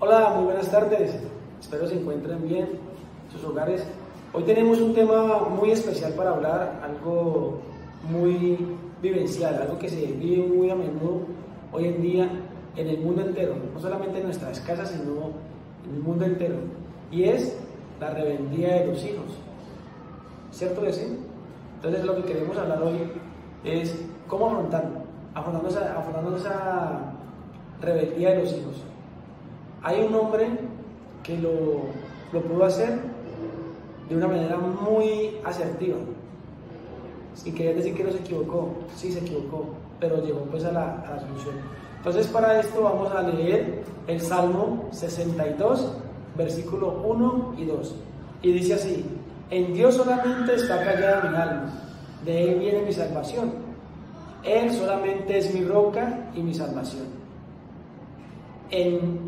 Hola, muy buenas tardes. Espero se encuentren bien en sus hogares. Hoy tenemos un tema muy especial para hablar, algo muy vivencial, algo que se vive muy a menudo hoy en día en el mundo entero, no solamente en nuestras casas, sino en el mundo entero, y es la rebeldía de los hijos. ¿Cierto que sí? Entonces lo que queremos hablar hoy es cómo afrontando esa rebeldía de los hijos. Hay un hombre que lo pudo hacer de una manera muy asertiva, sin querer decir que no se equivocó. Sí se equivocó, pero llegó pues a la solución. Entonces para esto vamos a leer el Salmo 62, versículo 1 y 2, y dice así: en Dios solamente está callada mi alma, de Él viene mi salvación, Él solamente es mi roca y mi salvación.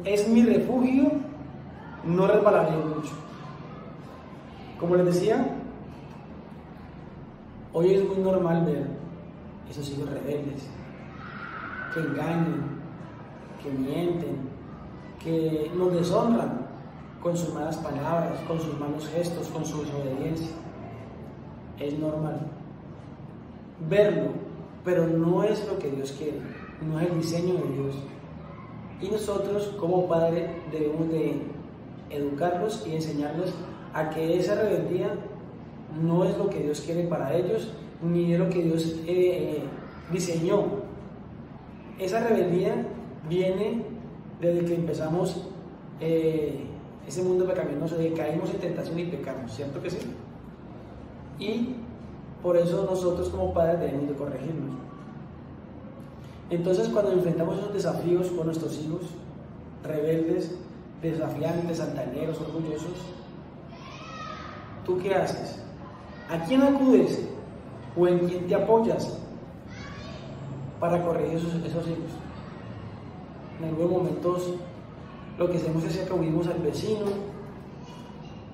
Es mi refugio, no resbalaré mucho. Como les decía, hoy es muy normal ver esos hijos rebeldes, que engañan, que mienten, que nos deshonran con sus malas palabras, con sus malos gestos, con su desobediencia. Es normal verlo, pero no es lo que Dios quiere, no es el diseño de Dios. Y nosotros como padres debemos de educarlos y enseñarlos a que esa rebeldía no es lo que Dios quiere para ellos, ni es lo que Dios diseñó. Esa rebeldía viene desde que empezamos ese mundo pecaminoso, de que caímos en tentación y pecamos, ¿cierto que sí? Y por eso nosotros como padres debemos de corregirnos. Entonces, cuando enfrentamos esos desafíos con nuestros hijos rebeldes, desafiantes, altaneros, orgullosos, ¿tú qué haces? ¿A quién acudes? ¿O en quién te apoyas para corregir esos hijos? En algunos momentos lo que hacemos es que acudimos al vecino,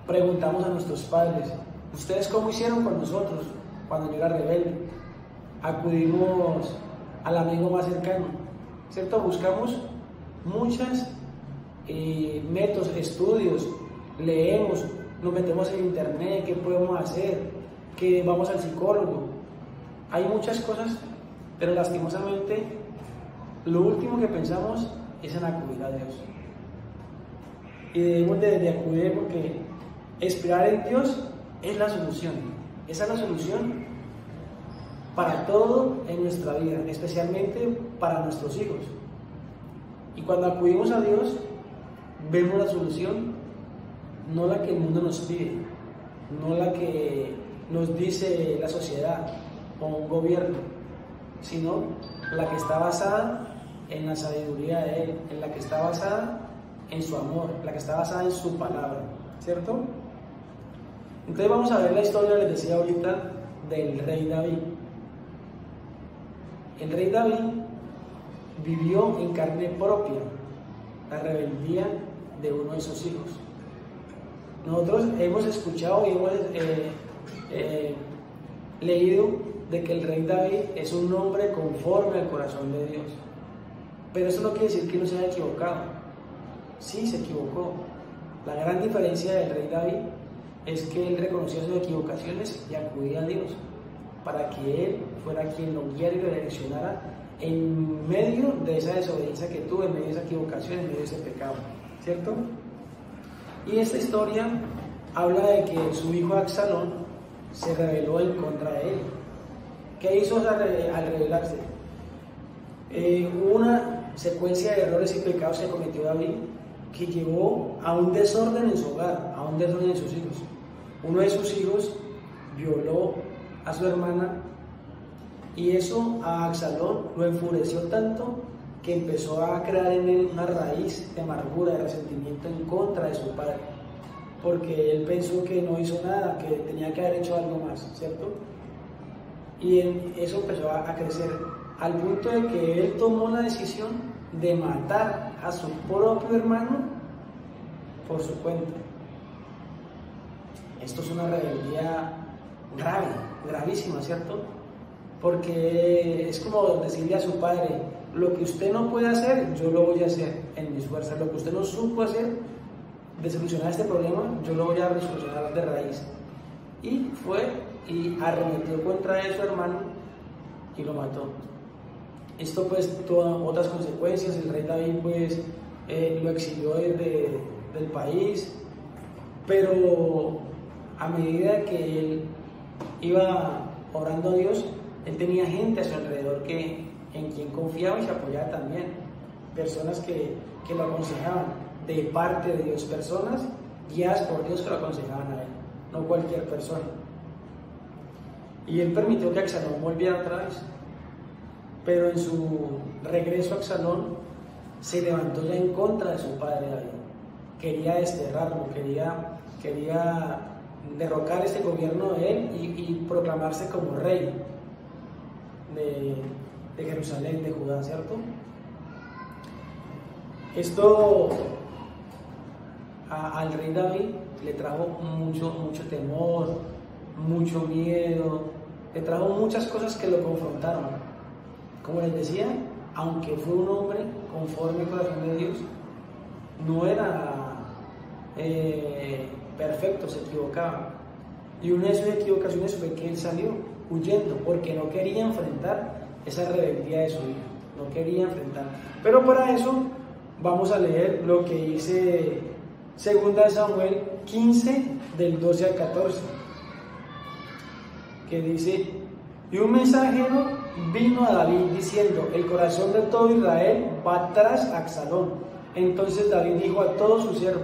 preguntamos a nuestros padres: ¿ustedes cómo hicieron con nosotros cuando yo era rebelde? Acudimos al amigo más cercano, ¿cierto? Buscamos muchos métodos, estudios, leemos, nos metemos en internet, qué podemos hacer, que vamos al psicólogo. Hay muchas cosas, pero lastimosamente lo último que pensamos es en acudir a Dios. Y debemos de acudir, porque esperar en Dios es la solución. Esa es la solución para todo en nuestra vida, especialmente para nuestros hijos. Y cuando acudimos a Dios, vemos la solución, no la que el mundo nos pide, no la que nos dice la sociedad o un gobierno, sino la que está basada en la sabiduría de Él, en la que está basada en su amor, la que está basada en su palabra, ¿cierto? Entonces vamos a ver la historia, les decía ahorita, del rey David. El rey David vivió en carne propia la rebeldía de uno de sus hijos. Nosotros hemos escuchado y hemos leído de que el rey David es un hombre conforme al corazón de Dios. Pero eso no quiere decir que no se haya equivocado. Sí, se equivocó. La gran diferencia del rey David es que él reconocía sus equivocaciones y acudía a Dios para que Él fuera quien lo guiara y lo direccionara en medio de esa desobediencia que tuvo, en medio de esa equivocación, en medio de ese pecado, ¿cierto? Y esta historia habla de que su hijo Absalón se rebeló en contra de él. ¿Qué hizo al rebelarse? Hubo una secuencia de errores y pecados que cometió David que llevó a un desorden en su hogar, a un desorden en sus hijos. Uno de sus hijos violó a su hermana, y eso a Absalón lo enfureció tanto que empezó a crear en él una raíz de amargura, de resentimiento en contra de su padre, porque él pensó que no hizo nada, que tenía que haber hecho algo más, ¿cierto? Y eso empezó a crecer al punto de que él tomó la decisión de matar a su propio hermano por su cuenta. Esto es una rebeldía grave, gravísima, ¿cierto? Porque es como decirle a su padre: lo que usted no puede hacer, yo lo voy a hacer en mis fuerzas. Lo que usted no supo hacer de solucionar este problema, yo lo voy a resolucionar de raíz. Y fue y arremetió contra él su hermano y lo mató. Esto pues tuvo otras consecuencias. El rey David pues lo exilió del país, pero a medida que él iba orando a Dios, él tenía gente a su alrededor en quien confiaba y se apoyaba también, personas que lo aconsejaban de parte de Dios, personas guiadas por Dios que lo aconsejaban a él, no cualquier persona. Y él permitió que Absalón volviera otra vez, pero en su regreso a Absalón se levantó ya en contra de su padre David. Quería desterrarlo, quería derrocar este gobierno de él y proclamarse como rey de Jerusalén, de Judá, ¿cierto? Esto al rey David le trajo mucho temor, mucho miedo, le trajo muchas cosas que lo confrontaron. Como les decía, aunque fue un hombre conforme al corazón de Dios, no era perfecto, se equivocaba. Y una de sus equivocaciones fue que él salió huyendo porque no quería enfrentar esa rebeldía de su hijo, no quería enfrentar. Pero para eso vamos a leer lo que dice 2 Samuel 15 del 12 al 14, que dice: y un mensajero vino a David diciendo, el corazón de todo Israel va tras Absalón. Entonces David dijo a todos sus siervos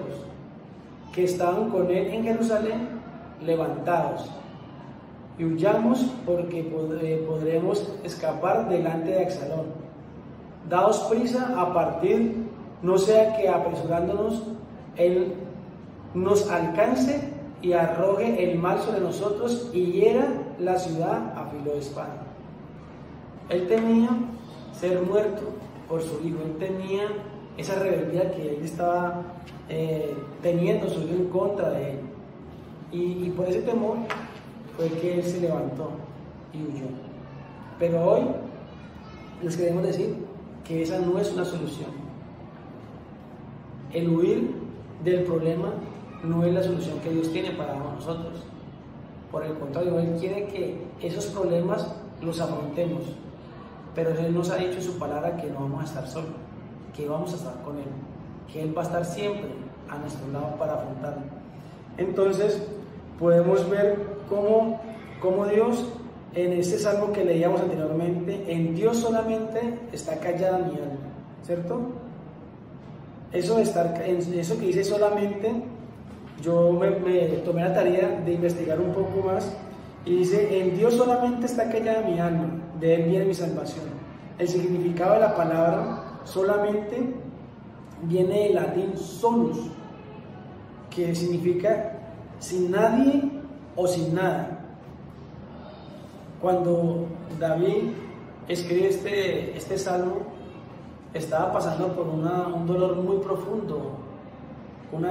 que estaban con él en Jerusalén: levantaos y huyamos, porque podremos escapar delante de Absalón. Daos prisa a partir, no sea que apresurándonos él nos alcance y arroje el mal sobre nosotros y hiera la ciudad a filo de espada. Él temía ser muerto por su hijo, él temía esa rebeldía que él estaba teniendo su hijo en contra de él. Y por ese temor fue que él se levantó y huyó. Pero hoy les queremos decir que esa no es una solución. El huir del problema no es la solución que Dios tiene para nosotros. Por el contrario, Él quiere que esos problemas los afrontemos. Pero Él nos ha dicho en su palabra que no vamos a estar solos, que vamos a estar con Él, que Él va a estar siempre a nuestro lado para afrontarlo. Entonces, podemos ver cómo Dios, en ese salmo que leíamos anteriormente, en Dios solamente está callada mi alma, ¿cierto? Eso que dice solamente, yo me tomé la tarea de investigar un poco más y dice: en Dios solamente está callada mi alma, de Él viene mi salvación. El significado de la palabra solamente viene del latín solus, que significa sin nadie o sin nada. Cuando David escribe este salmo, estaba pasando por un dolor muy profundo, una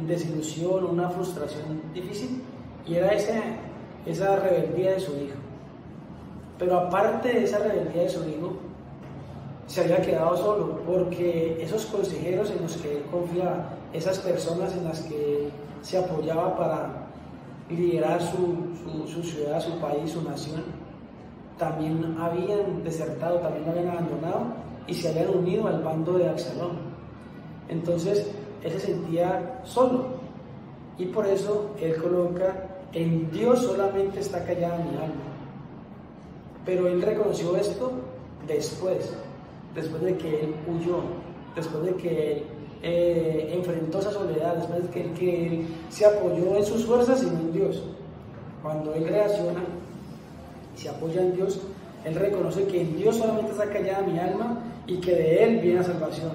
desilusión, una frustración difícil, y era esa rebeldía de su hijo. Pero aparte de esa rebeldía de su hijo, se había quedado solo, porque esos consejeros en los que él confiaba, esas personas en las que él se apoyaba para liderar su ciudad, su país, su nación, también habían desertado, también habían abandonado y se habían unido al bando de Absalón. Entonces él se sentía solo, y por eso él coloca: en Dios solamente está callada mi alma. Pero él reconoció esto después de que él huyó, después de que él enfrentó esa soledad, después de que él se apoyó en sus fuerzas y no en Dios. Cuando él reacciona y se apoya en Dios, él reconoce que en Dios solamente está callada mi alma y que de Él viene la salvación.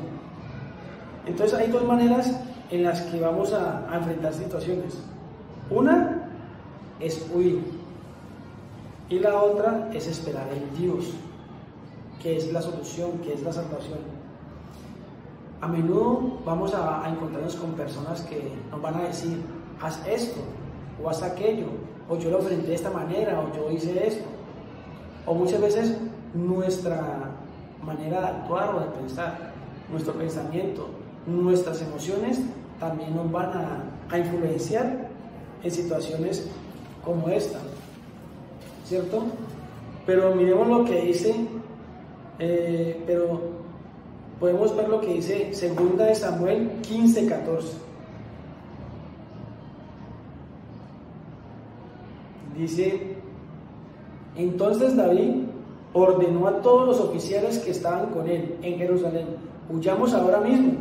Entonces hay dos maneras en las que vamos a enfrentar situaciones. Una es huir y la otra es esperar en Dios, que es la solución, que es la salvación. A menudo vamos a encontrarnos con personas que nos van a decir: haz esto o haz aquello, o yo lo enfrenté de esta manera, o yo hice esto. O muchas veces nuestra manera de actuar o de pensar. Nuestro pensamiento, nuestras emociones también nos van a influenciar en situaciones como esta, ¿cierto? Pero miremos lo que dice, pero podemos ver lo que dice 2 de Samuel 15:14. Dice: entonces David ordenó a todos los oficiales que estaban con él en Jerusalén: huyamos ahora mismo,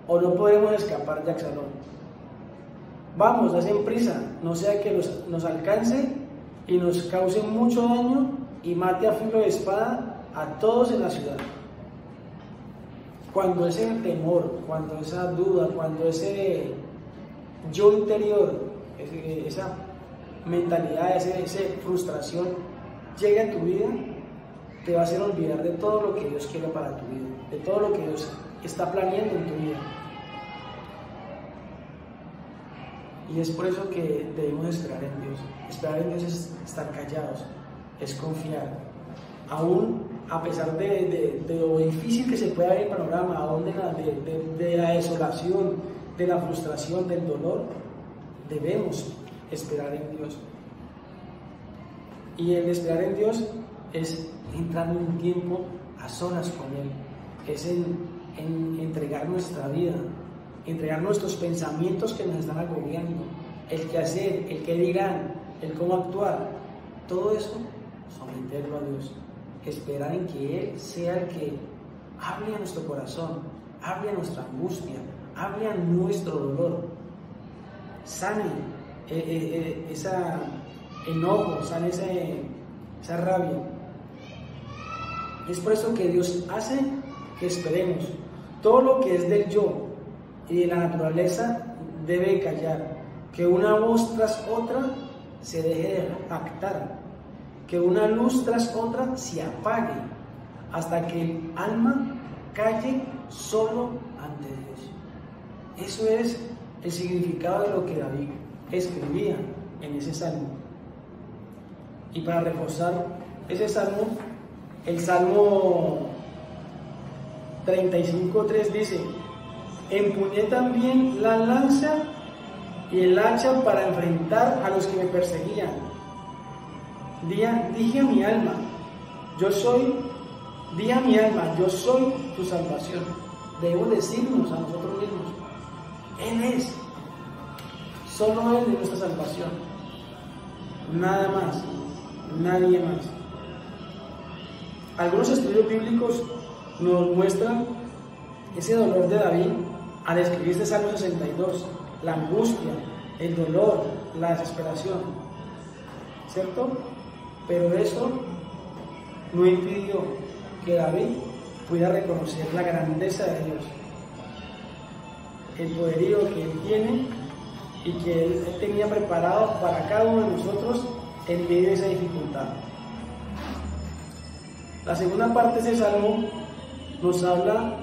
o no podremos escapar de Absalón. Vamos, hacen prisa, no sea que nos alcance y nos cause mucho daño y mate a filo de espada a todos en la ciudad. Cuando ese temor, cuando esa duda, cuando ese yo interior, esa mentalidad, esa frustración llegue a tu vida, te va a hacer olvidar de todo lo que Dios quiere para tu vida, de todo lo que Dios está planeando en tu vida. Y es por eso que debemos esperar en Dios. Esperar en Dios es estar callados, es confiar. Aún a pesar de lo difícil que se pueda ver el panorama, aún de la desolación, de la frustración, del dolor, debemos esperar en Dios. Y el esperar en Dios es entrar en un tiempo a solas con Él, es en entregar nuestra vida, entregar nuestros pensamientos que nos están agobiando, el qué hacer, el qué dirán, el cómo actuar, todo eso, someterlo a Dios, esperar en que Él sea el que hable a nuestro corazón, hable a nuestra angustia, hable a nuestro dolor, sane ese enojo, sane esa rabia. Es por eso que Dios hace que esperemos. Todo lo que es del yo y de la naturaleza debe callar, que una voz tras otra se deje de jactar, que una luz tras otra se apague, hasta que el alma calle solo ante Dios. Eso es el significado de lo que David escribía en ese salmo. Y para reforzar ese salmo, el Salmo 35:3 dice: empuñé también la lanza y el hacha para enfrentar a los que me perseguían. Dije a mi alma, yo soy tu salvación. Debemos decirnos a nosotros mismos, Él es, solo Él es nuestra salvación. Nada más, nadie más. Algunos estudios bíblicos nos muestran ese dolor de David al escribir este Salmo 62, la angustia, el dolor, la desesperación, ¿cierto? Pero eso no impidió que David pudiera reconocer la grandeza de Dios, el poderío que Él tiene y que Él tenía preparado para cada uno de nosotros en medio de esa dificultad. La segunda parte de ese salmo nos habla,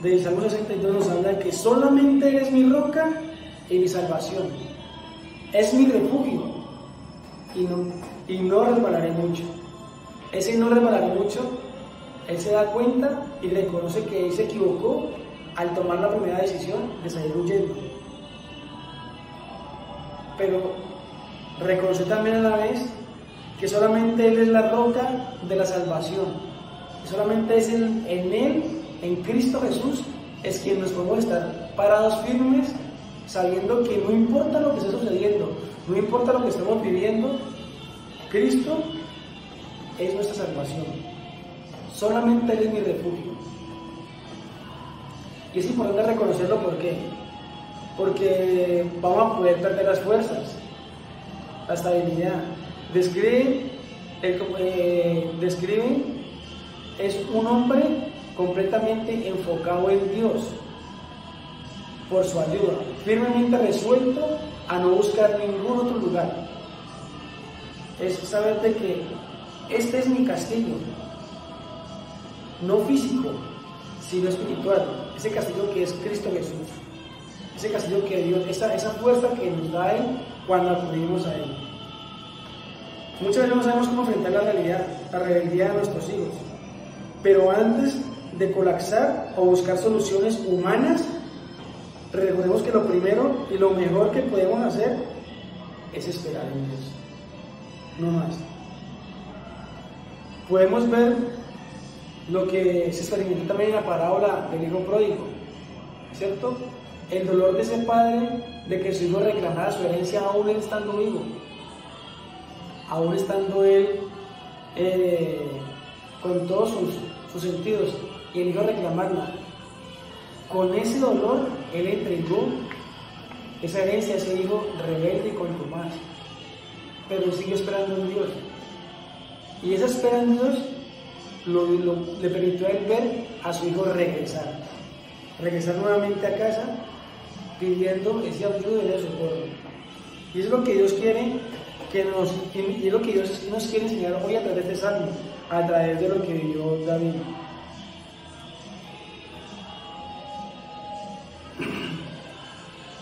del Salmo 62 nos habla de que solamente Él es mi roca y mi salvación, es mi refugio y no resbalaré mucho. Ese no resbalaré mucho, Él se da cuenta y reconoce que Él se equivocó al tomar la primera decisión de salir huyendo, pero reconoce también a la vez que solamente Él es la roca de la salvación, que solamente es en Él, en Cristo Jesús, es quien nos podemos estar parados firmes, sabiendo que no importa lo que esté sucediendo, no importa lo que estemos viviendo, Cristo es nuestra salvación, solamente Él es mi refugio. Y es importante reconocerlo, ¿por qué? Porque vamos a poder perder las fuerzas, la estabilidad. Describe es un hombre completamente enfocado en Dios por su ayuda, firmemente resuelto a no buscar ningún otro lugar. Es saber de que este es mi castillo, no físico, sino espiritual, ese castillo que es Cristo Jesús, ese castillo que Dios, esa fuerza que nos da Él cuando acudimos a Él. Muchas veces no sabemos cómo enfrentar la rebeldía de nuestros hijos. Pero antes de colapsar o buscar soluciones humanas, recordemos que lo primero y lo mejor que podemos hacer es esperar en Dios, no más. Podemos ver lo que se experimentó también en la parábola del hijo pródigo, ¿cierto? El dolor de ese padre de que su hijo reclamara su herencia aún él estando vivo, aún estando él con todos sus sentidos, y el hijo reclamarla. Con ese dolor él entregó esa herencia a ese hijo rebelde y contumaz, pero sigue esperando en Dios, y esa espera en Dios le permitió a él ver a su hijo regresar nuevamente a casa, pidiendo ese ayuda y ese socorro. Y es lo que Dios quiere y es lo que Dios nos quiere enseñar hoy a través de este salmo, a través de lo que vivió David.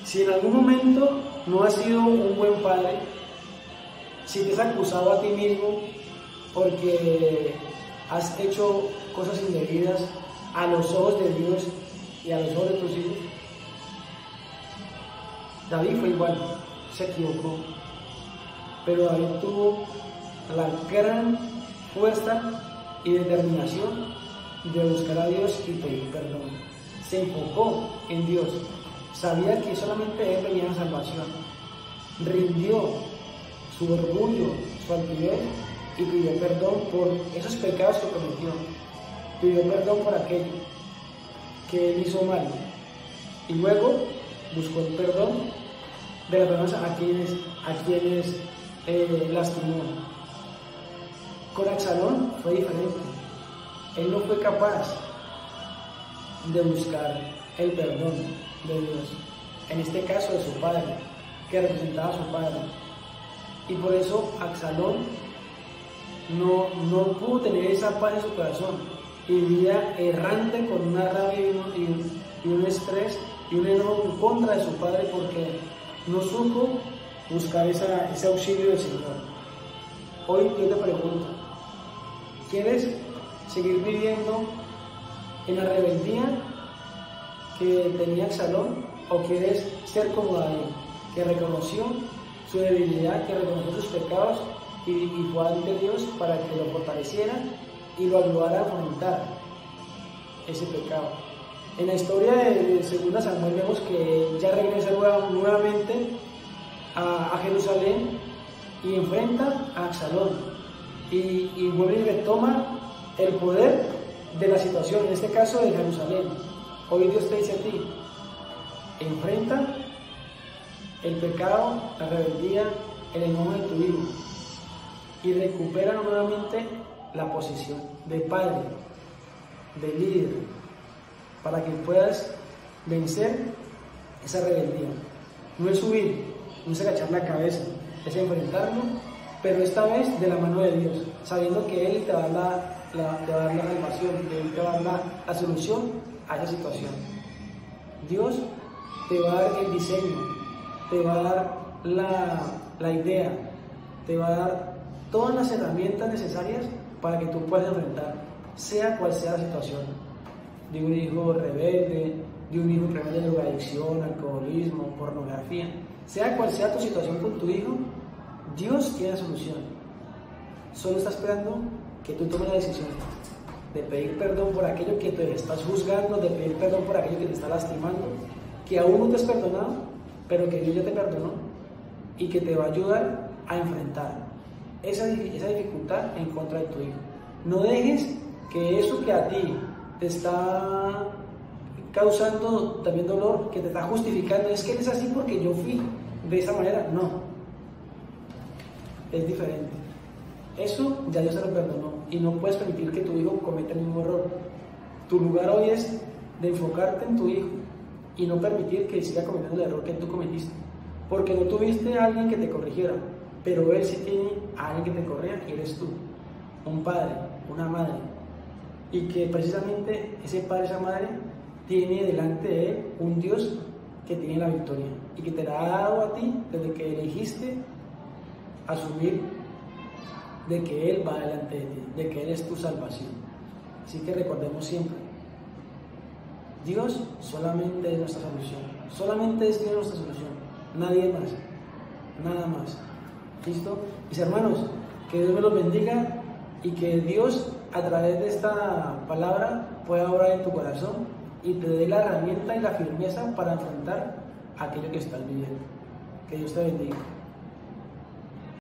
Si en algún momento no has sido un buen padre, si te has acusado a ti mismo porque has hecho cosas indebidas a los ojos de Dios y a los ojos de tus hijos, David fue igual, se equivocó, pero David tuvo la gran fuerza y determinación de buscar a Dios y pedir perdón. Se enfocó en Dios, sabía que solamente Él tenía salvación, rindió su orgullo, su altivez y pidió perdón por esos pecados que cometió, pidió perdón por aquello que él hizo mal, y luego buscó el perdón de las personas a quienes lastimó. Con Absalón fue diferente, él no fue capaz de buscar el perdón de Dios, en este caso de su padre, que representaba a su padre, y por eso Absalón no pudo tener esa paz en su corazón y vivía errante con una rabia y un estrés y un enojo en contra de su padre porque no supo buscar ese auxilio del Señor. Hoy yo te pregunto, ¿quieres seguir viviendo en la rebeldía que tenía Absalón o quieres ser como David, que reconoció su debilidad, que reconoció sus pecados y fue ante Dios para que lo fortaleciera y lo ayudara a afrontar ese pecado? En la historia de 2 Samuel vemos que ya regresa nuevamente a Jerusalén y enfrenta a Absalón y vuelve y retoma el poder de la situación, en este caso de Jerusalén. Hoy Dios te dice a ti, enfrenta el pecado, la rebeldía, el enojo de tu hijo y recupera nuevamente la posición de padre, de líder, para que puedas vencer esa rebeldía. No es huir, no es agachar la cabeza, es enfrentarlo, pero esta vez de la mano de Dios, sabiendo que Él te va a dar la salvación, que Él te va a dar la solución a esa situación. Dios te va a dar el diseño, te va a dar la idea, te va a dar todas las herramientas necesarias para que tú puedas enfrentar, sea cual sea la situación, de un hijo rebelde, de un hijo rebelde de drogadicción, alcoholismo, pornografía, sea cual sea tu situación con tu hijo, Dios tiene la solución. Solo está esperando que tú tomes la decisión de pedir perdón por aquello que te estás juzgando, de pedir perdón por aquello que te está lastimando, que aún no te has perdonado, pero que Dios ya te perdonó y que te va a ayudar a enfrentar esa dificultad en contra de tu hijo. No dejes que eso que a ti te está causando también dolor, que te está justificando, es que él es así porque yo fui de esa manera. No, es diferente. Eso ya Dios se lo perdonó y no puedes permitir que tu hijo cometa el mismo error. Tu lugar hoy es de enfocarte en tu hijo y no permitir que siga cometiendo el error que tú cometiste, porque no tuviste a alguien que te corrigiera, pero él sí tiene a alguien que te corrija y eres tú, un padre, una madre, y que precisamente ese padre, esa madre tiene delante de él un Dios que tiene la victoria y que te la ha dado a ti desde que elegiste asumir de que Él va delante de ti, de que Él es tu salvación. Así que recordemos siempre, Dios solamente es nuestra solución, solamente es Dios nuestra solución, nadie más, nada más. ¿Listo? Mis hermanos, que Dios me los bendiga y que Dios a través de esta palabra pueda obrar en tu corazón y te dé la herramienta y la firmeza para enfrentar aquello que estás viviendo. Que Dios te bendiga.